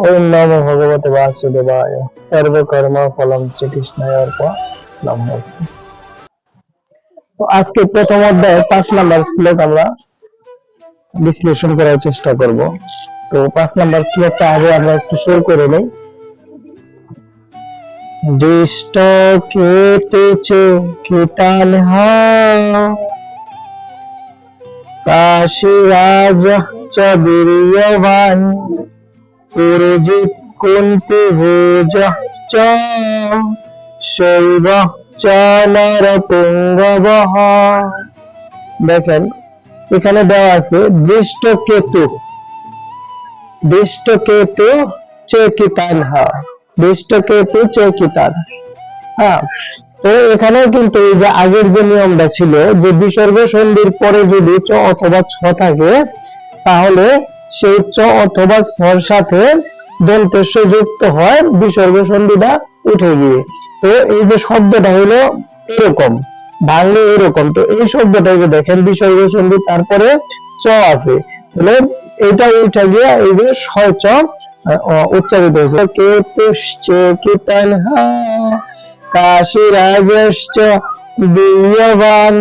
ওম নমো ভগবতে বাসুদেবায় সর্বকর্ম ফলম শ্রীকৃষ্ণায় অর্পণমস্তু। তো আজকে প্রথম অধ্যায়ে 5 নম্বর শ্লোক আমরা বিশ্লেষণ করার চেষ্টা করব। তো 5 নম্বর শ্লোকটা আগে আমরা একটু শুরু করে নেই। দৃষ্ট কেতু চকিতানহ কাশীরাজ চ বীর্যবান পুরজিৎ কুন্তি ভোজ চ শৈব চ নরপুঙ্গবঃ। দেখেন এখানে দেওয়া আছে দৃষ্ট কেতু চকিতানহ, দৃষ্ট কেতু চকিতান। হ্যাঁ, তো এখানে কিন্তু এই যে আগের যে নিয়মটা ছিল যে বিসর্গ সন্ধির পরে যদি চ অথবা ছ থাকে তাহলে সেই চ অথবা ছর সাথে দন্তেশ্ব যুক্ত হয় বিসর্গ সন্ধিটা উঠে গিয়ে। তো এই যে শব্দটা হলো এরকম, ভাঙলে এরকম। তো এই শব্দটা যে দেখেন বিসর্গ সন্ধি তারপরে চ আছে, তাহলে এটা উঠে গিয়ে এই যে ছয় চ উচ্চারিত হয়েছে। কেতুশ্চ কিতানহা কাশীরাজশ্চ বীর্যবান।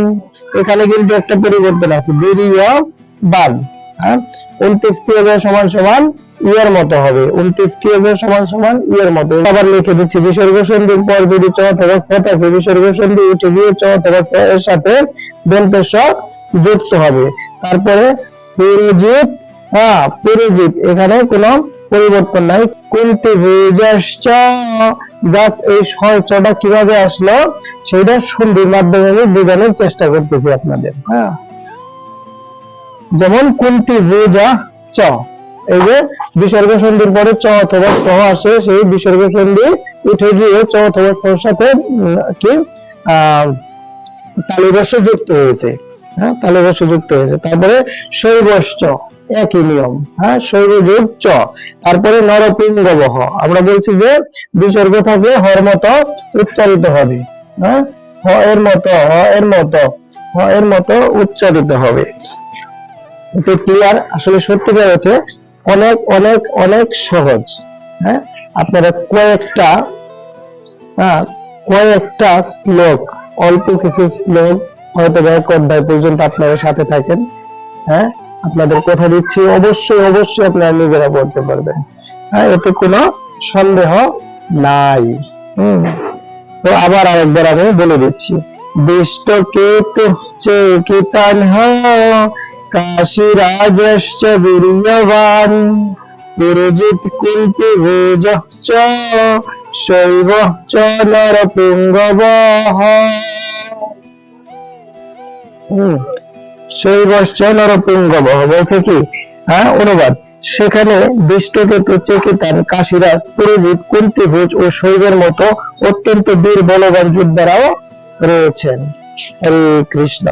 এখানে কিন্তু একটা পরিবর্তন আছে, বীর্যবান। হ্যাঁ, 29 সমান সমান ইয়ের মতো হবে, 29 সমান সমান ইয়ের মতো। আবার লিখে দিচ্ছি বিসর্গ সন্ধির পর যদি চ অথবা ছ থাকে বিসর্গ সন্ধি উঠে গিয়ে চ অথবা ছ এর সাথে দন্তেশ্ব যুক্ত হবে। তারপরে পুরজিৎ, হ্যাঁ পুরজিৎ, এখানে কোনো পরিবর্তন নাই। কুন্তি ভোজশ্চ, জাস্ট এই ছটা কিভাবে আসলো সেটা সন্ধির মাধ্যমে আমি বোঝানোর চেষ্টা করতেছি আপনাদের। হ্যাঁ, যেমন কুন্তি ভোজা চ, এই যে বিসর্গ সন্ধির পরে চ অথবা ছ আসে, সেই বিসর্গ সন্ধি উঠে গিয়ে চ অথবা ছ কি তালুবর্ষ যুক্ত হয়েছে। হ্যাঁ, তালুবর্ষ যুক্ত হয়েছে। তারপরে শৈবশ্চ, একই নিয়ম। হ্যাঁ, শৈব যোগ চ। তারপরে নরপিঙ্গবহ, আমরা বলছি যে বিসর্গ থাকলে হর মতো উচ্চারিত হবে। হ্যাঁ, হ এর মতো উচ্চারিত হবে। এটা ক্লিয়ার? আসলে সত্যিকার হচ্ছে অনেক অনেক অনেক সহজ। হ্যাঁ, আপনারা কয়েকটা শ্লোক, অল্প কিছু শ্লোক হয়তো এক অধ্যায় পর্যন্ত আপনারা সাথে থাকেন। হ্যাঁ, আপনাদের কথা দিচ্ছি অবশ্যই অবশ্যই আপনারা নিজেরা পড়তে পারবেন। হ্যাঁ, এতে কোনো সন্দেহ নাই। তো আবার আরেকবার আমি বলে দিচ্ছি। দৃষ্ট কেতু চকিতানহ কাশীরাজশ্চ বীর্যবান পুরজিৎ কুন্তি ভোজঃ চ শৈব চ নরপুঙ্গবঃ। শৈবশ্চ নরপুঙ্গবঃ বলছে কি? হ্যাঁ, অনুবাদ। সেখানে দৃষ্টকেতু চকিতান কাশীরাজ পুরজিৎ কুন্তি ভোজ ও শৈবের মতো অত্যন্ত বীর বলবান যোদ্ধারাও রয়েছেন। হরে কৃষ্ণ।